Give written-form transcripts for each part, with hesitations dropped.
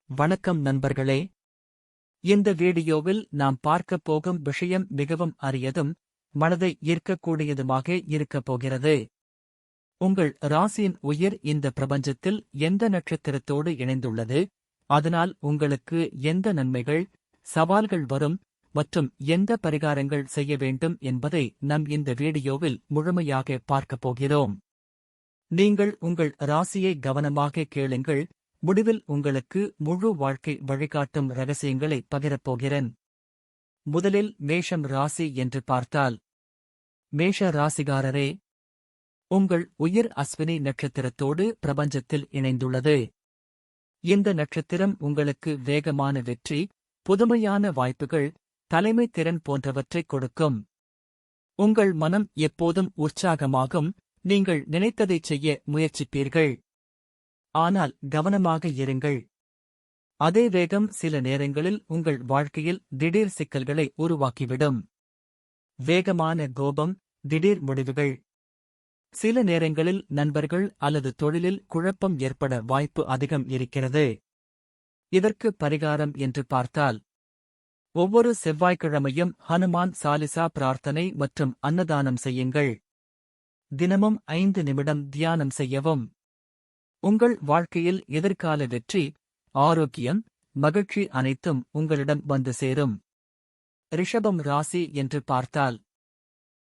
வணக்கம் நண்பர்களே. இந்த வீடியோவில் நாம் பார்க்கப் போகும் விஷயம் மிகவும் அரியதும் மனதை ஈர்க்கக்கூடியதுமாக இருக்கப் போகிறது. உங்கள் ராசியின் உயிர் இந்த பிரபஞ்சத்தில் எந்த நட்சத்திரத்தோடு இணைந்துள்ளது, அதனால் உங்களுக்கு எந்த நன்மைகள், சவால்கள் வரும் மற்றும் எந்த பரிகாரங்கள் செய்ய வேண்டும் என்பதை நம் இந்த வீடியோவில் முழுமையாக பார்க்கப் போகிறோம். நீங்கள் உங்கள் ராசியை கவனமாக கேளுங்கள். முடிவில் உங்களுக்கு முழு வாழ்க்கை வழிகாட்டும் ரகசியங்களை பகிரப்போகிறேன். முதலில் மேஷம் ராசி என்று பார்த்தால், மேஷ ராசிகாரரே, உங்கள் உயிர் அஸ்வினி நட்சத்திரத்தோடு பிரபஞ்சத்தில் இணைந்துள்ளது. இந்த நட்சத்திரம் உங்களுக்கு வேகமான வெற்றி, புதுமையான வாய்ப்புகள், தலைமை திறன் போன்றவற்றைக் கொடுக்கும். உங்கள் மனம் எப்போதும் உற்சாகமாகும், நீங்கள் நினைத்ததைச் செய்ய முயற்சிப்பீர்கள். ஆனால் கவனமாக இருங்கள். அதே வேகம் சில நேரங்களில் உங்கள் வாழ்க்கையில் திடீர் சிக்கல்களை உருவாக்கிவிடும். வேகமான கோபம், திடீர் முடிவுகள். சில நேரங்களில் நண்பர்கள் அல்லது தொழிலில் குழப்பம் ஏற்பட வாய்ப்பு அதிகம் இருக்கிறது. இதற்கு பரிகாரம் என்று பார்த்தால், ஒவ்வொரு செவ்வாய்க்கிழமையும் ஹனுமான் சாலிசா பிரார்த்தனை மற்றும் அன்னதானம் செய்யுங்கள். தினமும் 5 நிமிடம் தியானம் செய்யவும். உங்கள் வாழ்க்கையில் எதிர்கால வெற்றி, ஆரோக்கியம், மகிழ்ச்சி அனைத்தும் உங்களிடம் வந்து சேரும். ரிஷபம் ராசி என்று பார்த்தால்,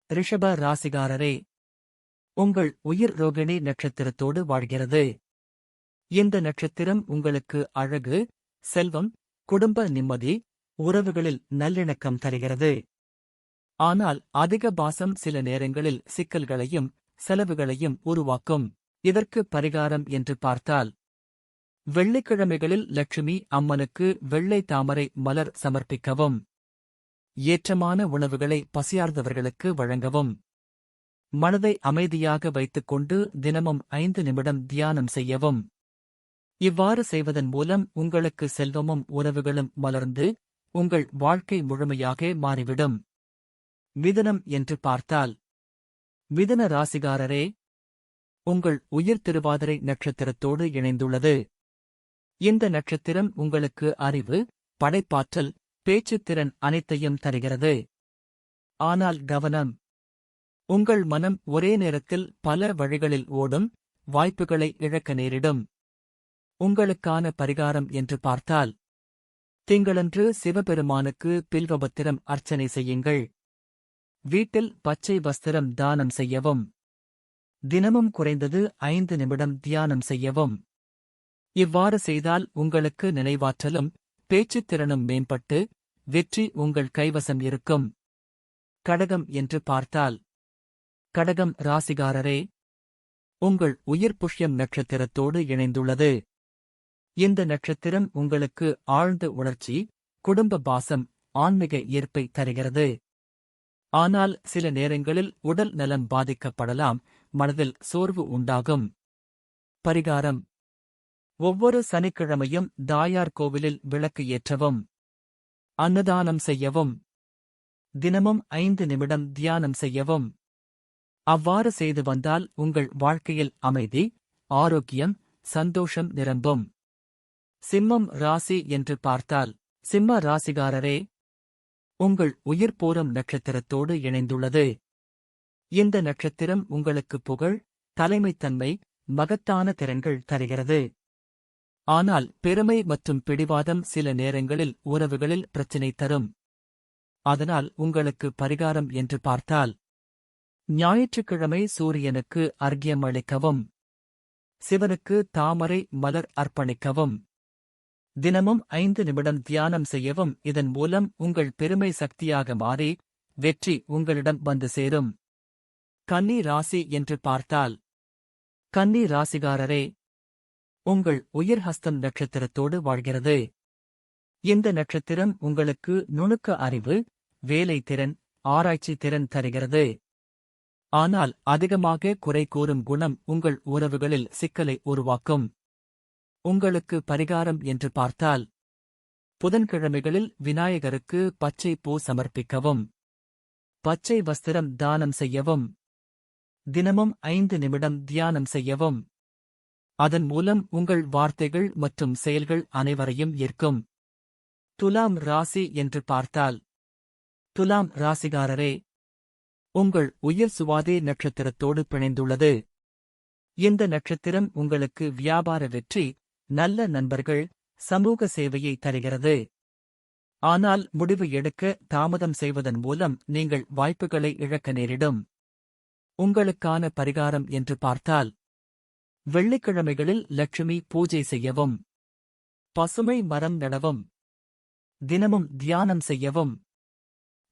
ரிஷப ராசிகாரரே, உங்கள் உயிர் ரோகிணி நட்சத்திரத்தோடு வாழ்கிறது. இந்த நட்சத்திரம் உங்களுக்கு அழகு, செல்வம், குடும்ப நிம்மதி, உறவுகளில் நல்லிணக்கம் தருகிறது. ஆனால் அதிக பாசம் சில நேரங்களில் சிக்கல்களையும் செலவுகளையும் உருவாக்கும். இதற்கு பரிகாரம் என்று பார்த்தால், வெள்ளிக்கிழமைகளில் லட்சுமி அம்மனுக்கு வெள்ளை தாமரை மலர் சமர்ப்பிக்கவும். ஏற்றமான உணவுகளை பசியார்ந்தவர்களுக்கு வழங்கவும். மனதை அமைதியாக வைத்துக்கொண்டு தினமும் 5 நிமிடம் தியானம் செய்யவும். இவ்வாறு செய்வதன் மூலம் உங்களுக்கு செல்வமும் உறவுகளும் மலர்ந்து உங்கள் வாழ்க்கை முழுமையாக மாறிவிடும். மிதுனம் என்று பார்த்தால், மிதுன ராசிகாரரே, உங்கள் உயிர் திருவாதிரை நட்சத்திரத்தோடு இணைந்துள்ளது. இந்த நட்சத்திரம் உங்களுக்கு அறிவு, படைப்பாற்றல், பேச்சுத்திறன் அனைத்தையும் தருகிறது. ஆனால் கவனம், உங்கள் மனம் ஒரே நேரத்தில் பல வழிகளில் ஓடும், வாய்ப்புகளை இழக்க நேரிடும். உங்களுக்கான பரிகாரம் என்று பார்த்தால், திங்களன்று சிவபெருமானுக்கு பில்வபத்திரம் அர்ச்சனை செய்யுங்கள். வீட்டில் பச்சை வஸ்திரம் தானம் செய்யவும். தினமும் குறைந்தது 5 நிமிடம் தியானம் செய்யவும். இவ்வாறு செய்தால் உங்களுக்கு நினைவாற்றலும் பேச்சுத்திறனும் மேம்பட்டு வெற்றி உங்கள் கைவசம் இருக்கும். கடகம் என்று பார்த்தால், கடகம் ராசிகாரரே, உங்கள் உயிர் புஷ்யம் நட்சத்திரத்தோடு இணைந்துள்ளது. இந்த நட்சத்திரம் உங்களுக்கு ஆழ்ந்த உணர்ச்சி, குடும்ப பாசம், ஆன்மீக ஈர்ப்பை தருகிறது. ஆனால் சில நேரங்களில் உடல் நலம் பாதிக்கப்படலாம், மனதில் சோர்வு உண்டாகும். பரிகாரம்: ஒவ்வொரு சனிக்கிழமையும் தாயார் கோவிலில் விளக்கு ஏற்றவும். அன்னதானம் செய்யவும். தினமும் 5 நிமிடம் தியானம் செய்யவும். அவ்வாறு செய்து வந்தால் உங்கள் வாழ்க்கையில் அமைதி, ஆரோக்கியம், சந்தோஷம் நிரம்பும். சிம்மம் ராசி என்று பார்த்தால், சிம்ம ராசிகாரரே, உங்கள் உயிர் பூரம் நட்சத்திரத்தோடு இணைந்துள்ளது. இந்த நட்சத்திரம் உங்களுக்கு புகழ், தலைமைத்தன்மை, மகத்தான திறன்கள் தருகிறது. ஆனால் பெருமை மற்றும் பிடிவாதம் சில நேரங்களில் உறவுகளில் பிரச்சினை தரும். அதனால் உங்களுக்கு பரிகாரம் என்று பார்த்தால், ஞாயிற்றுக்கிழமை சூரியனுக்கு அர்க்யம் அளிக்கவும். சிவனுக்கு தாமரை மலர் அர்ப்பணிக்கவும். தினமும் 5 நிமிடம் தியானம் செய்யவும். இதன் மூலம் உங்கள் பெருமை சக்தியாக மாறி வெற்றி உங்களிடம் வந்து சேரும். கன்னி ராசி என்று பார்த்தால், கன்னி ராசிகாரரே, உங்கள் உயிர் ஹஸ்தம் நட்சத்திரத்தோடு வாழ்கிறது. இந்த நட்சத்திரம் உங்களுக்கு நுணுக்க அறிவு, வேலை திறன், ஆராய்ச்சி திறன் தருகிறது. ஆனால் அதிகமாக குறை கூறும் குணம் உங்கள் உறவுகளில் சிக்கலை உருவாக்கும். உங்களுக்கு பரிகாரம் என்று பார்த்தால், புதன்கிழமைகளில் விநாயகருக்கு பச்சை பூ சமர்ப்பிக்கவும். பச்சை வஸ்திரம் தானம் செய்யவும். தினமும் 5 நிமிடம் தியானம் செய்யவும். அதன் மூலம் உங்கள் வார்த்தைகள் மற்றும் செயல்கள் அனைவரையும் ஈர்க்கும். துலாம் ராசி என்று பார்த்தால், துலாம் ராசிகாரரே, உங்கள் உயிர் சுவாதி நட்சத்திரத்தோடு பிணைந்துள்ளது. இந்த நட்சத்திரம் உங்களுக்கு வியாபார வெற்றி, நல்ல நண்பர்கள், சமூக சேவையை தருகிறது. ஆனால் முடிவு எடுக்க தாமதம் செய்வதன் மூலம் நீங்கள் வாய்ப்புகளை இழக்க நேரிடும். உங்களுக்கான பரிகாரம் என்று பார்த்தால், வெள்ளிக்கிழமைகளில் லட்சுமி பூஜை செய்யவும், பசுமை மரம் நடவும், தினமும் தியானம் செய்யவும்.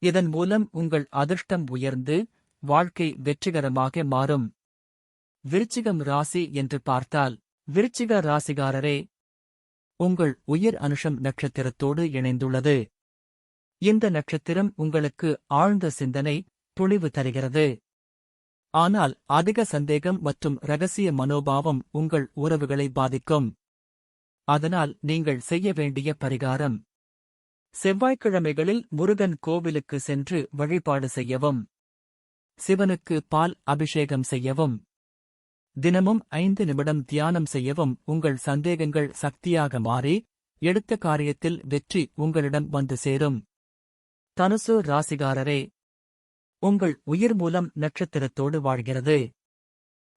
இதன் மூலம் உங்கள் அதிர்ஷ்டம் உயர்ந்து வாழ்க்கை வெற்றிகரமாக மாறும். விருச்சிகம் ராசி என்று பார்த்தால், விருச்சிக ராசிகாரரே, உங்கள் உயிர் அனுஷம் நட்சத்திரத்தோடு இணைந்துள்ளது. இந்த நட்சத்திரம் உங்களுக்கு ஆழ்ந்த சிந்தனை, துணிவு தருகிறது. ஆனால் அதிக சந்தேகம் மற்றும் இரகசிய மனோபாவம் உங்கள் உறவுகளை பாதிக்கும். அதனால் நீங்கள் செய்ய வேண்டிய பரிகாரம்: செவ்வாய்க்கிழமைகளில் முருகன் கோவிலுக்கு சென்று வழிபாடு செய்யவும். சிவனுக்கு பால் அபிஷேகம் செய்யவும். தினமும் 5 நிமிடம் தியானம் செய்யவும். உங்கள் சந்தேகங்கள் சக்தியாக மாறி எடுத்த காரியத்தில் வெற்றி உங்களிடம் வந்து சேரும். தனுசு ராசிகாரரே, உங்கள் உயிர் மூலம் நட்சத்திரத்தோடு வாழ்கிறது.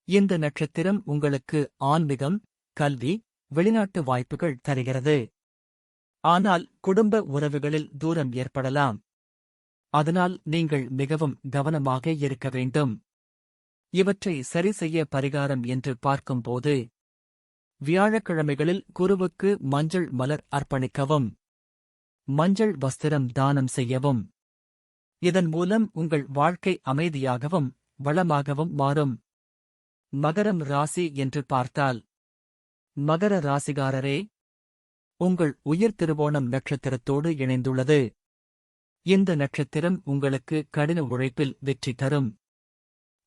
இந்த நட்சத்திரம் உங்களுக்கு ஆன்மீகம், கல்வி, வெளிநாட்டு வாய்ப்புகள் தருகிறது. ஆனால் குடும்ப உறவுகளில் தூரம் ஏற்படலாம். அதனால் நீங்கள் மிகவும் கவனமாக இருக்க வேண்டும். இவற்றை சரி செய்ய பரிகாரம் என்று பார்க்கும்போது, வியாழக்கிழமைகளில் குருவுக்கு மஞ்சள் மலர் அர்ப்பணிக்கவும். மஞ்சள் வஸ்திரம் தானம் செய்யவும். இதன் மூலம் உங்கள் வாழ்க்கை அமைதியாகவும் வளமாகவும் மாறும். மகரம் ராசி என்று பார்த்தால், மகர ராசிகாரரே, உங்கள் உயிர் திருவோணம் நட்சத்திரத்தோடு இணைந்துள்ளது. இந்த நட்சத்திரம் உங்களுக்கு கடின உழைப்பில் வெற்றி தரும்.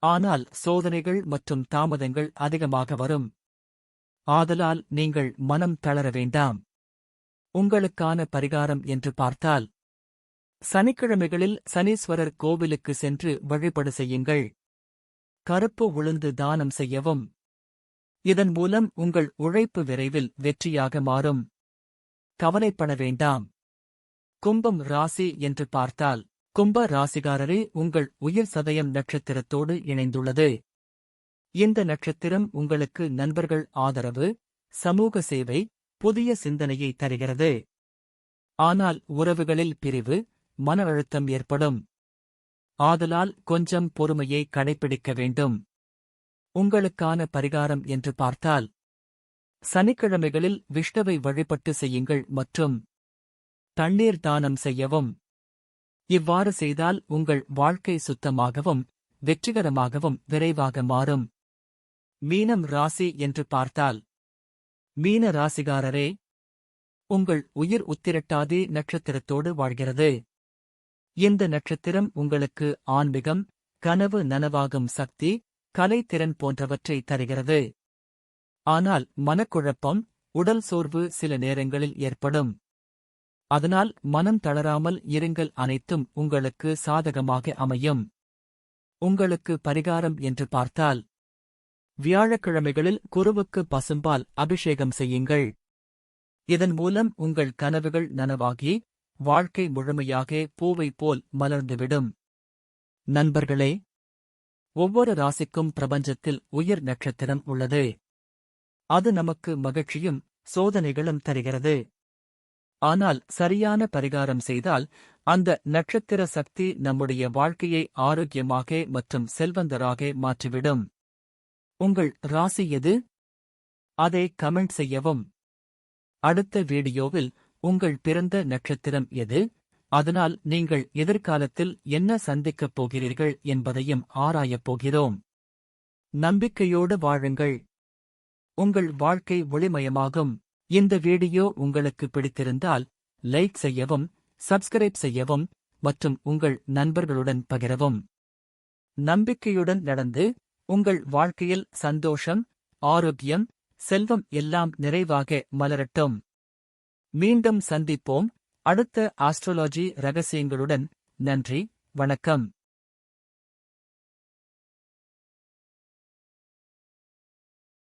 ஆனால் சோதனைகள் மற்றும் தாமதங்கள் அதிகமாக வரும். ஆதலால் நீங்கள் மனம் தளர வேண்டாம். உங்களுக்கான பரிகாரம் என்று பார்த்தால், சனிக்கிழமைகளில் சனீஸ்வரர் கோவிலுக்கு சென்று வழிபாடு செய்யுங்கள். கருப்பு உளுந்து தானம் செய்யவும். இதன் மூலம் உங்கள் உழைப்பு விரைவில் வெற்றியாக மாறும். கவலைப்பட வேண்டாம். கும்பம் ராசி என்று பார்த்தால், கும்ப ராசிகாரரே, உங்கள் உயிர் சதயம் நட்சத்திரத்தோடு இணைந்துள்ளது. இந்த நட்சத்திரம் உங்களுக்கு நண்பர்கள் ஆதரவு, சமூக சேவை, புதிய சிந்தனையை தருகிறது. ஆனால் உறவுகளில் பிரிவு, மன அழுத்தம் ஏற்படும். ஆதலால் கொஞ்சம் பொறுமையை கடைப்பிடிக்க வேண்டும். உங்களுக்கான பரிகாரம் என்று பார்த்தால், சனிக்கிழமைகளில் விஷ்ணுவை வழிபட்டு செய்யுங்கள் மற்றும் தண்ணீர் தானம் செய்யவும். இவ்வாறு செய்தால் உங்கள் வாழ்க்கை சுத்தமாகவும் வெற்றிகரமாகவும் விரைவாக மாறும். மீனம் ராசி என்று பார்த்தால், மீன ராசிகாரரே, உங்கள் உயிர் உத்திரட்டாதி நட்சத்திரத்தோடு வாழ்கிறது. இந்த நட்சத்திரம் உங்களுக்கு ஆன்மீகம், கனவு நனவாகும் சக்தி, கலைத்திறன் போன்றவற்றை தருகிறது. ஆனால் மனக்குழப்பம், உடல் சோர்வு சில நேரங்களில் ஏற்படும். அதனால் மனம் தளராமல் இருங்கள், அனைத்தும் உங்களுக்கு சாதகமாக அமையும். உங்களுக்கு பரிகாரம் என்று பார்த்தால், வியாழக்கிழமைகளில் குருவுக்கு பசும்பால் அபிஷேகம் செய்யுங்கள். இதன் மூலம் உங்கள் கனவுகள் நனவாகி வாழ்க்கை முழுமையாக பூவை போல் மலர்ந்துவிடும். நண்பர்களே, ஒவ்வொரு ராசிக்கும் பிரபஞ்சத்தில் உயிர் நட்சத்திரம் உள்ளது. அது நமக்கு மகிழ்ச்சியும் சோதனைகளும் தருகிறது. ஆனால் சரியான பரிகாரம் செய்தால் அந்த நட்சத்திர சக்தி நம்முடைய வாழ்க்கையை ஆரோக்கியமாக மற்றும் செல்வந்தராக மாற்றிவிடும். உங்கள் ராசி எது? அதை கமெண்ட் செய்யவும். அடுத்த வீடியோவில் உங்கள் பிறந்த நட்சத்திரம் எது, அதனால் நீங்கள் எதிர்காலத்தில் என்ன சந்திக்கப் போகிறீர்கள் என்பதையும் ஆராயப் போகிறோம். நம்பிக்கையோடு வாழுங்கள். உங்கள் வாழ்க்கை ஒளிமயமாகும். இந்த வீடியோ உங்களுக்கு பிடித்திருந்தால் லைக் செய்யவும், சப்ஸ்கிரைப் செய்யவும் மற்றும் உங்கள் நண்பர்களுடன் பகிரவும். நம்பிக்கையுடன் நடந்து உங்கள் வாழ்க்கையில் சந்தோஷம், ஆரோக்கியம், செல்வம் எல்லாம் நிறைவாக மலரட்டும். மீண்டும் சந்திப்போம் அடுத்த ஆஸ்ட்ரோலாஜி ரகசியங்களுடன். நன்றி, வணக்கம்.